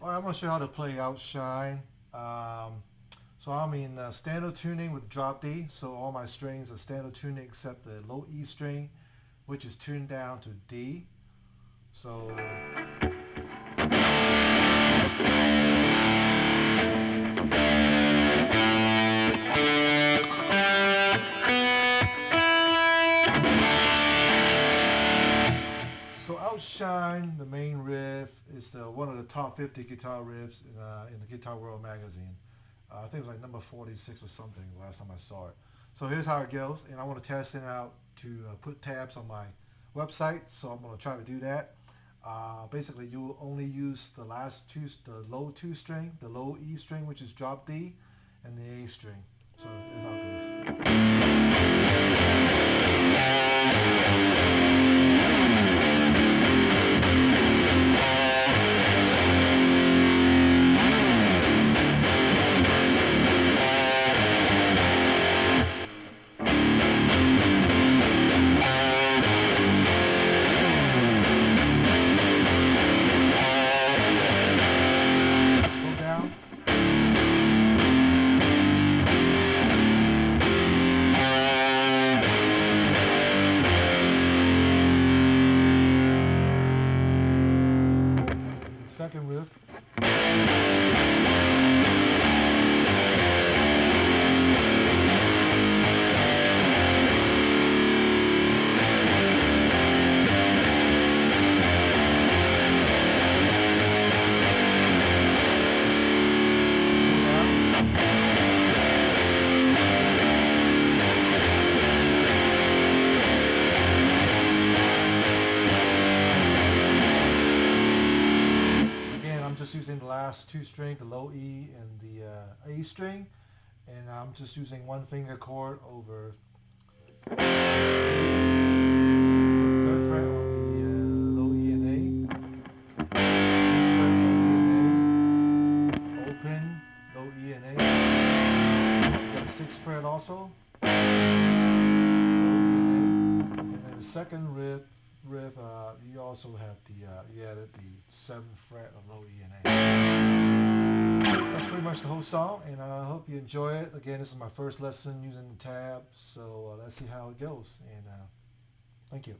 Alright, I'm going to show you how to play Outshine. So I'm in standard tuning with drop D, so all my strings are standard tuning except the low E string, which is tuned down to D. So Outshine, the main riff, is one of the top 50 guitar riffs in the Guitar World magazine. I think it was like number 46 or something last time I saw it. So here's how it goes, and I want to test it out to put tabs on my website, so I'm going to try to do that. Basically, you only use the last two, the low two string, the low E string, which is drop D, and the A string. So here's how it goes. Second riff. Just using the last two string, the low E and the A string, and I'm just using one finger chord over the third fret on the low E and A, fifth fret on E and A, open, low E and A, you got the sixth fret also, low E and A, and then the second riff, you also have you added the 7th fret of low E and A. That's pretty much the whole song, and I hope you enjoy it. Again, this is my first lesson using the tab, so let's see how it goes, and thank you.